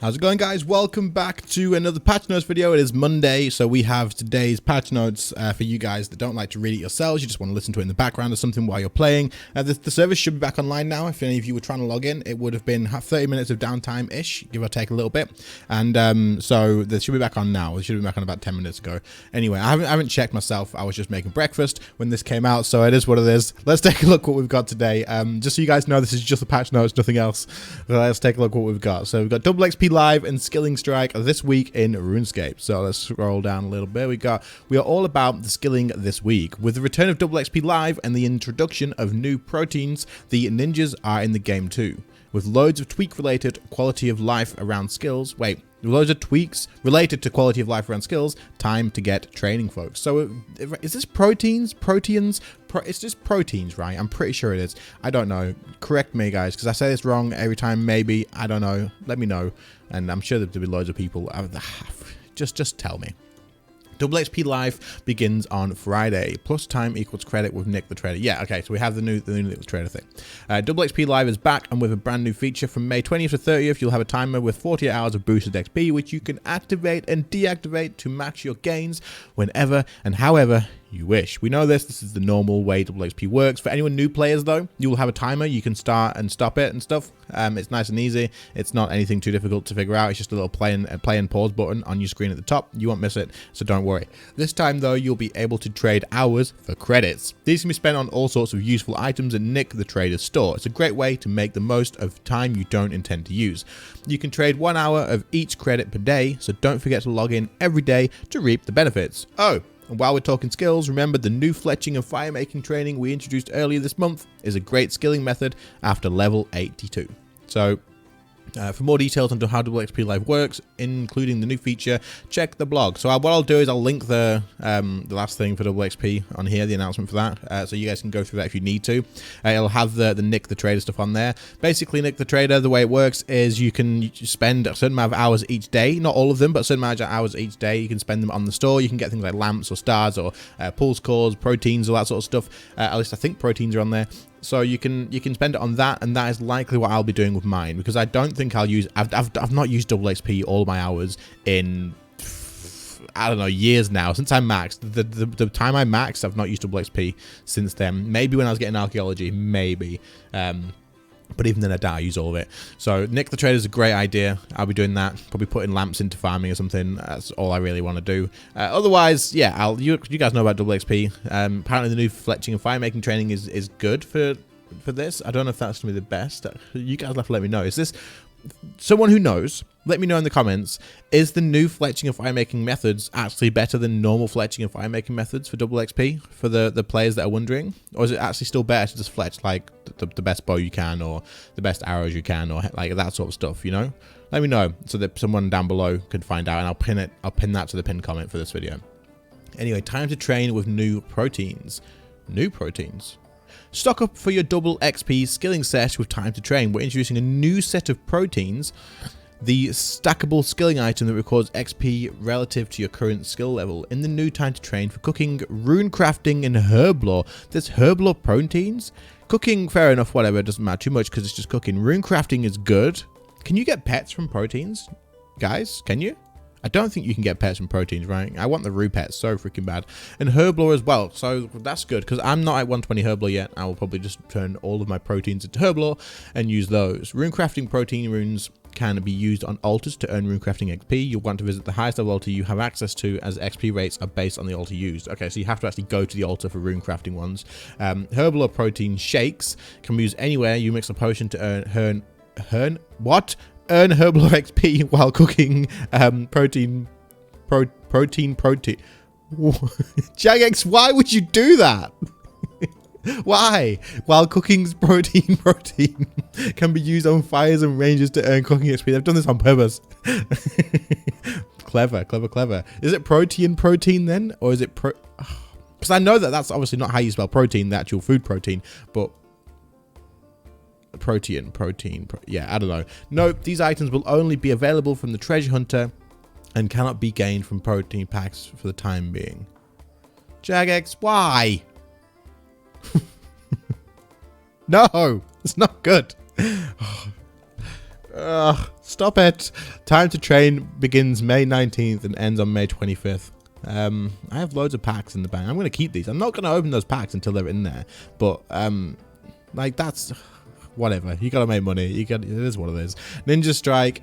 How's it going, guys? Welcome back to another patch notes video. It is Monday, so we have today's patch notes for you guys that don't like to read it yourselves. You just want to listen to it in the background or something while you're playing. The service should be back online now. If any of you were trying to log in, it would have been 30 minutes of downtime-ish, give or take a little bit. And so this should be back on now. It should be back on about 10 minutes ago. Anyway, I haven't checked myself. I was just making breakfast when this came out, so it is what it is. Let's take a look what we've got today. Just so you guys know, this is just a patch notes, nothing else. Let's take a look what we've got. So we've got double XP Live and Skilling Strike this week in RuneScape. So let's scroll down a little bit. We are all about the skilling this week. With the return of double XP Live and the introduction of new proteins, the ninjas are in the game too. With loads of tweak-related quality of life around skills. Wait, loads of tweaks related to quality of life around skills. Time to get training, folks. So is this proteins? It's just proteins, right? I'm pretty sure it is. I don't know. Correct me, guys, because I say this wrong every time. Maybe. I don't know. Let me know. And I'm sure there'll be loads of people. Just tell me. Double XP Live begins on Friday. Plus time equals credit with Nick the Trader. Yeah, okay, so we have the new Nick the Trader thing. Double XP Live is back, and with a brand new feature from May 20th to 30th, you'll have a timer with 48 hours of boosted XP, which you can activate and deactivate to match your gains whenever and however you wish. We know this is the normal way double XP works. For anyone new players though, you will have a timer. You can start and stop it and stuff. It's nice and easy. It's not anything too difficult to figure out. It's just a little play and pause button on your screen at the top. You won't miss it, so don't worry. This time though, you'll be able to trade hours for credits. These can be spent on all sorts of useful items in Nick the Trader's store. It's a great way to make the most of time you don't intend to use. You can trade 1 hour of each credit per day, so don't forget to log in every day to reap the benefits. Oh, and while we're talking skills, remember the new fletching and firemaking training we introduced earlier this month is a great skilling method after level 82. So for more details on how double XP Live works, including the new feature, check the blog. So what I'll do is I'll link the last thing for double XP on here, the announcement for that, so you guys can go through that if you need to. It'll have the Nick the Trader stuff on there. Basically, Nick the Trader, the way it works is you can spend a certain amount of hours each day, not all of them, but a certain amount of hours each day. You can spend them on the store. You can get things like lamps or stars or pulse cores, proteins, all that sort of stuff. At least I think proteins are on there. So you can spend it on that, and that is likely what I'll be doing with mine, because I don't think I'll use. I've not used double XP all my hours in, I don't know, years now since I maxed. The time I maxed, I've not used double XP since then. Maybe when I was getting archaeology, maybe. But even then, I doubt I use all of it. So Nick the Trader is a great idea. I'll be doing that. Probably putting lamps into farming or something. That's all I really want to do. Otherwise, yeah, you guys know about double XP. Apparently, the new fletching and firemaking training is good for this. I don't know if that's going to be the best. You guys have to let me know. Is this someone who knows? Let me know in the comments. Is the new fletching and firemaking methods actually better than normal fletching and firemaking methods for double XP for the players that are wondering? Or is it actually still better to just fletch like the best bow you can, or the best arrows you can, or like that sort of stuff, you know? Let me know so that someone down below can find out, and I'll pin that to the pinned comment for this video. Anyway, time to train with new proteins. New proteins. Stock up for your double XP skilling set with time to train. We're introducing a new set of proteins. The stackable skilling item that records XP relative to your current skill level. In the new time to train for cooking, rune crafting, and herb lore. There's herb lore proteins? Cooking, fair enough, whatever, it doesn't matter too much because it's just cooking. Rune crafting is good. Can you get pets from proteins? Guys, can you? I don't think you can get pets from proteins, right? I want the rue pets so freaking bad. And herb lore as well, so that's good because I'm not at 120 herb lore yet. I will probably just turn all of my proteins into herb lore and use those. Rune crafting protein runes can be used on altars to earn rune crafting XP. You'll want to visit the highest level altar you have access to, as XP rates are based on the altar used. Okay, so you have to actually go to the altar for rune crafting ones. Herb lore protein shakes can be used anywhere. You mix a potion to earn Earn herb lore XP while cooking protein. Jagex, why would you do that? Why? While cooking's protein can be used on fires and ranges to earn cooking XP. They've done this on purpose. Clever. Is it protein then? Or is it because I know that's obviously not how you spell protein, the actual food protein, but protein. Yeah, I don't know. Note, these items will only be available from the treasure hunter and cannot be gained from protein packs for the time being. Jagex, why? No, it's not good. Ugh, stop it. Time to train begins May 19th and ends on May 25th. I have loads of packs in the bank. I'm going to keep these. I'm not going to open those packs until they're in there. But, like, that's... whatever. You got to make money. It is what it is. Ninja Strike,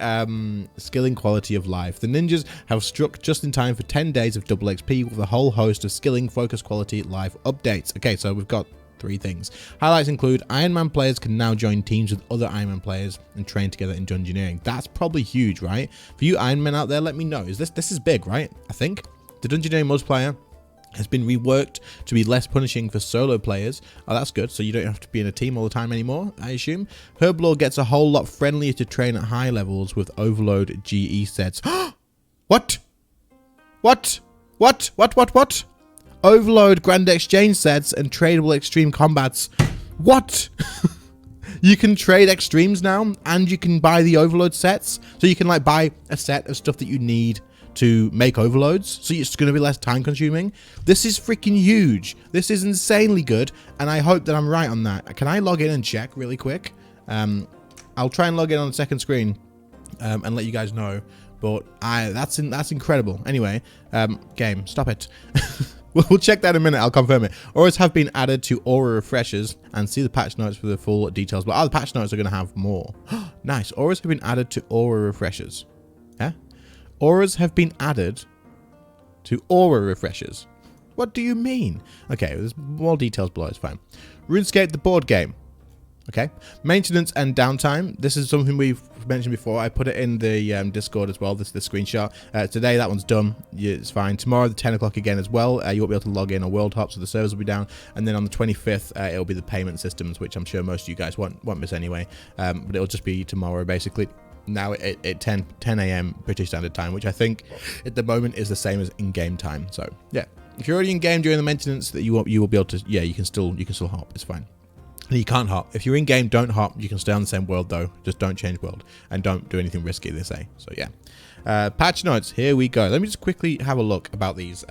skilling quality of life. The ninjas have struck just in time for 10 days of double XP with a whole host of skilling focus quality life updates. Okay, so we've got 3 things. Highlights include Iron Man players can now join teams with other Iron Man players and train together in dungeoneering. That's probably huge, right? For you Iron Men out there, let me know. This is big, right? I think the dungeoneering multiplayer has been reworked to be less punishing for solo players. Oh, that's good. So you don't have to be in a team all the time anymore, I assume. Herblore gets a whole lot friendlier to train at high levels with Overload GE sets. What? What? What? What? Overload Grand Exchange sets and tradable extreme combats. What? You can trade extremes now, and you can buy the Overload sets. So you can like buy a set of stuff that you need to make overloads, so it's going to be less time consuming. This is freaking huge. This is insanely good, and I hope that I'm right on that. Can I log in and check really quick? I'll try and log in on the second screen and let you guys know, but that's incredible. Anyway, game, stop it. We'll check that in a minute. I'll confirm it. Auras have been added to aura refreshers, and see the patch notes for the full details. But the patch notes are going to have more. Nice. Auras have been added to aura refreshers. Yeah. Auras have been added to aura refreshers. What do you mean? Okay, there's more details below. It's fine. RuneScape, the board game. Okay. Maintenance and downtime. This is something we've mentioned before. I put it in the Discord as well. This is the screenshot. Today, that one's done. Yeah, it's fine. Tomorrow, the 10 o'clock again as well. You won't be able to log in or world hop, so the servers will be down. And then on the 25th, it'll be the payment systems, which I'm sure most of you guys won't miss anyway. But it'll just be tomorrow, basically. Now at 10 a.m. British Standard Time, which I think at the moment is the same as in-game time. So yeah, if you're already in game during the maintenance, that you will be able to. Yeah, you can still hop. It's fine. And you can't hop if you're in game. Don't hop. You can stay on the same world though. Just don't change world and don't do anything risky. They say. So yeah, patch notes. Here we go. Let me just quickly have a look about these.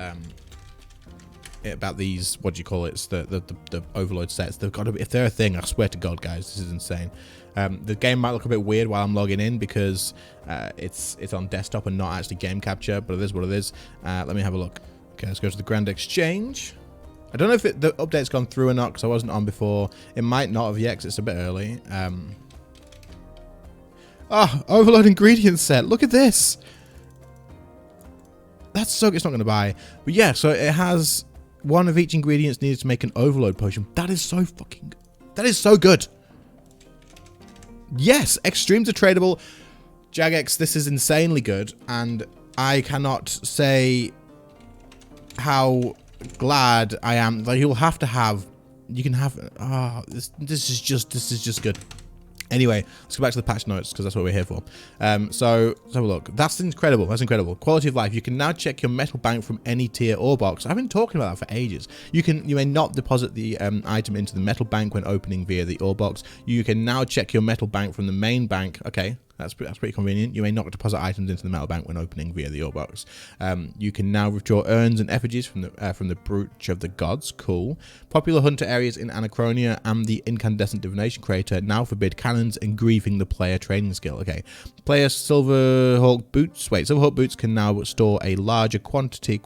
What do you call it? It's the overload sets. They've got to be, if they're a thing, I swear to God, guys, this is insane. The game might look a bit weird while I'm logging in because it's on desktop and not actually game capture, but it is what it is. Let me have a look. Okay, let's go to the Grand Exchange. I don't know if the update's gone through or not because I wasn't on before. It might not have yet because it's a bit early. Overload ingredient set. Look at this. That's so it's not going to buy. But yeah, so it has one of each ingredients needed to make an overload potion. That is so good. Yes, extremes are tradable. Jagex, this is insanely good, and I cannot say how glad I am. Like, you'll have to have, you can have, this is just good. Anyway, let's go back to the patch notes because that's what we're here for. So let's have a look. That's incredible. That's incredible. Quality of life. You can now check your metal bank from any tier or box. I've been talking about that for ages. You may not deposit the item into the metal bank when opening via the ore box. You can now check your metal bank from the main bank. Okay. That's pretty convenient. You may not deposit items into the metal bank when opening via the ore box. You can now withdraw urns and effigies from the brooch of the gods. Cool. Popular hunter areas in Anachronia and the incandescent divination crater now forbid cannons and grieving the player training skill. Okay. Player Silverhawk boots. Wait, Silverhawk boots can now store a larger quantity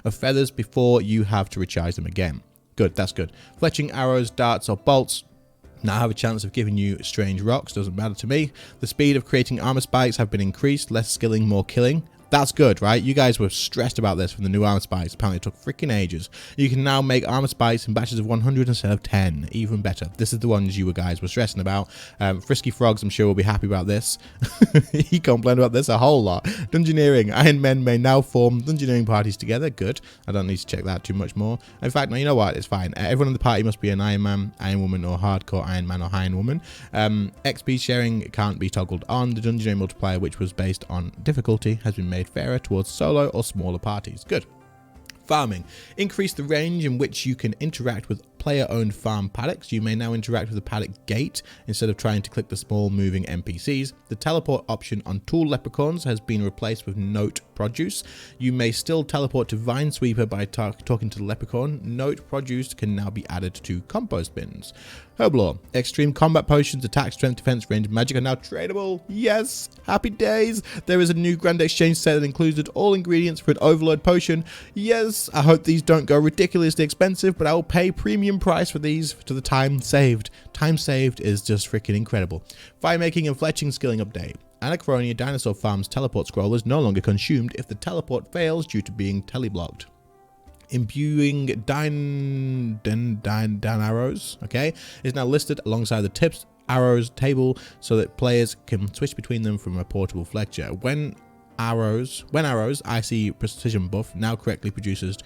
of feathers before you have to recharge them again. Good. That's good. Fletching arrows, darts, or bolts now have a chance of giving you strange rocks. Doesn't matter to me. The speed of creating armor spikes have been increased. Less skilling, more killing. That's good, right? You guys were stressed about this from the new armor spikes. Apparently it took freaking ages. You can now make armor spikes in batches of 100 instead of 10. Even better. This is the ones you guys were stressing about. Frisky Frogs, I'm sure, will be happy about this. He complained about this a whole lot. Dungeoneering. Iron Men may now form dungeoneering parties together. Good. I don't need to check that too much more. In fact, no, you know what? It's fine. Everyone in the party must be an Iron Man, Iron Woman, or hardcore Iron Man or Iron Woman. XP sharing can't be toggled on. The dungeoneering multiplier, which was based on difficulty, has been made fairer towards solo or smaller parties. Good. Farming. Increase the range in which you can interact with player-owned farm paddocks. You may now interact with the paddock gate instead of trying to click the small moving NPCs. The teleport option on tool leprechauns has been replaced with note produce. You may still teleport to Vine Sweeper by talking to the leprechaun. Note produce can now be added to compost bins. Herblore. Extreme combat potions, attack, strength, defense, range, magic are now tradable. Yes! Happy days! There is a new Grand Exchange set that included all ingredients for an Overload potion. Yes! I hope these don't go ridiculously expensive, but I will pay premium price for these to the time saved. Time saved is just freaking incredible. Fire making and fletching skilling update. Anachronia Dinosaur Farm's teleport scroll is no longer consumed if the teleport fails due to being teleblocked. Imbuing down arrows, okay, is now listed alongside the tips arrows table so that players can switch between them from a portable fletcher. When arrows IC precision buff now correctly produces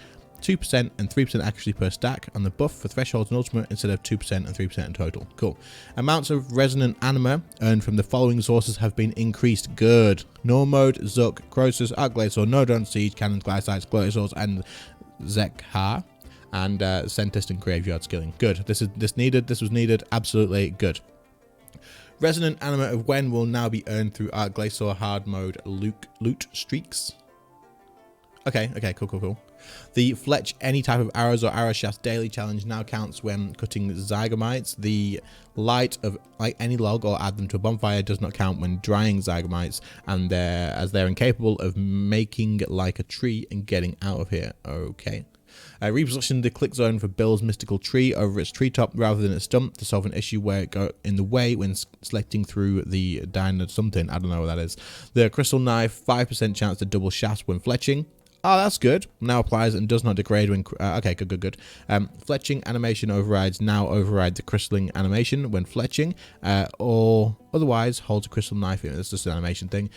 2% and 3% accuracy per stack on the buff for thresholds and ultimate instead of 2% and 3% in total. Cool. Amounts of resonant anima earned from the following sources have been increased. Good. Normode, Zook, Croesus, Arcglacior, Nodon, Siege, Cannons, Glycites, Glotiosaurs, and Zekha, and Centist and Graveyard skilling. Good. This was needed. Absolutely good. Resonant Anima of Wen will now be earned through Arcglacior hard mode loot streaks. Okay, cool. The Fletch any type of arrows or arrow shafts daily challenge now counts when cutting zygomites. The light of like any log or add them to a bonfire does not count when drying zygomites, and as they're incapable of making like a tree and getting out of here. Okay. Reposition the click zone for Bill's mystical tree over its treetop rather than its stump to solve an issue where it got in the way when selecting through the dino something. I don't know what that is. The crystal knife, 5% chance to double shafts when fletching. Oh, that's good. Now applies and does not degrade when... okay, good. Fletching animation overrides now override the crystalline animation when fletching, or otherwise holds a crystal knife. It's just an animation thing.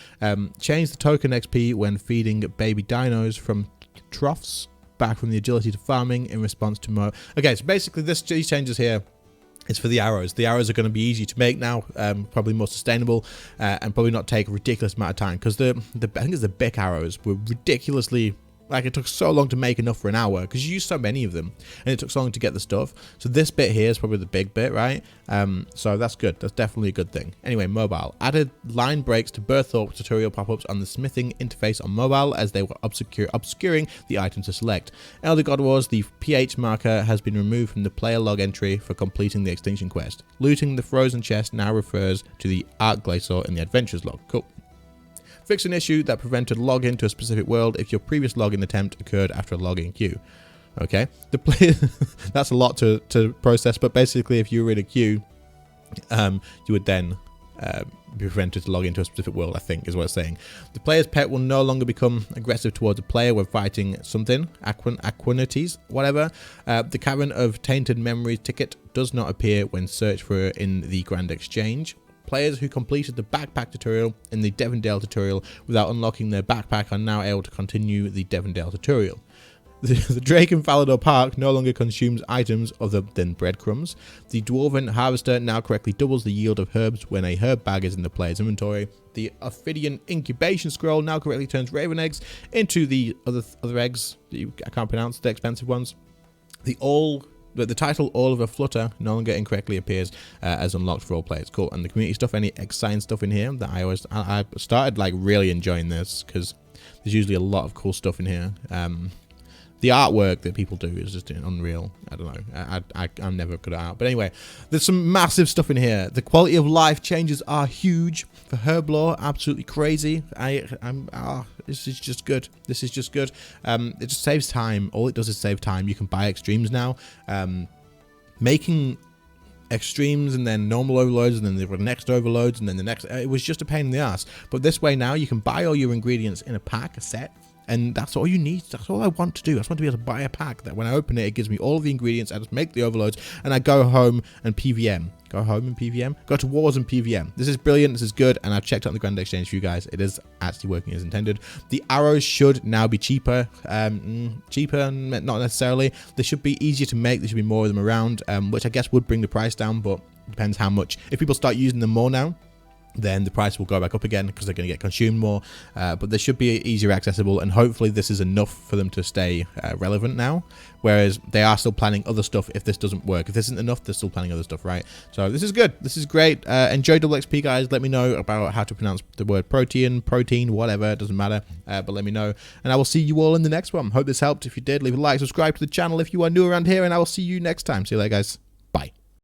Change the token XP when feeding baby dinos from troughs back from the agility to farming in response to Okay, so basically these changes here is for the arrows. The arrows are going to be easy to make now, probably more sustainable, and probably not take a ridiculous amount of time, because I think it's the Bic arrows were ridiculously, like, it took so long to make enough for an hour because you use so many of them and it took so long to get the stuff. So this bit here is probably the big bit, right? So that's good. That's definitely a good thing. Anyway, mobile. Added line breaks to Berthorpe tutorial pop-ups on the smithing interface on mobile as they were obscuring the item to select. Elder God Wars, the PH marker has been removed from the player log entry for completing the extinction quest. Looting the frozen chest now refers to the Arcglacior in the adventures log. Cool. Fix an issue that prevented login to a specific world if your previous login attempt occurred after a login queue. Okay, the player that's a lot to process, but basically if you were in a queue, you would then be prevented to log into a specific world, I think is what it's saying. The player's pet will no longer become aggressive towards a player when fighting something, aquinities, whatever. The Cavern of Tainted Memories ticket does not appear when searched for in the Grand Exchange. Players who completed the backpack tutorial in the Devondale tutorial without unlocking their backpack are now able to continue the Devondale tutorial. The Drake in Falador Park no longer consumes items other than breadcrumbs. The Dwarven Harvester now correctly doubles the yield of herbs when a herb bag is in the player's inventory. The Ophidian Incubation Scroll now correctly turns raven eggs into the other eggs that I can't pronounce, the expensive ones. The title All of a Flutter no longer incorrectly appears as unlocked for all players. Cool. And the community stuff, any exciting stuff in here that I started like really enjoying this because there's usually a lot of cool stuff in here. The artwork that people do is just unreal. I don't know. I'm never good at art. But anyway, there's some massive stuff in here. The quality of life changes are huge. For Herblore, absolutely crazy. This is just good. This is just good. It just saves time. All it does is save time. You can buy extremes now. Making extremes and then normal overloads and then the next overloads and then the next. It was just a pain in the ass. But this way now, you can buy all your ingredients in a pack, a set. And that's all you need. That's all I want to do. I just want to be able to buy a pack that when I open it, it gives me all of the ingredients. I just make the overloads and I go home and PVM. Go home and PVM? Go to wars and PVM. This is brilliant. This is good. And I've checked out the Grand Exchange for you guys. It is actually working as intended. The arrows should now be cheaper. Cheaper, not necessarily. They should be easier to make. There should be more of them around, which I guess would bring the price down, but depends how much. If people start using them more now, then the price will go back up again because they're going to get consumed more. But they should be easier accessible, and hopefully this is enough for them to stay relevant now. Whereas they are still planning other stuff if this doesn't work. If this isn't enough, they're still planning other stuff, right? So this is good. This is great. Enjoy double XP, guys. Let me know about how to pronounce the word protein, whatever. It doesn't matter. But let me know. And I will see you all in the next one. Hope this helped. If you did, leave a like, subscribe to the channel if you are new around here, and I will see you next time. See you later, guys.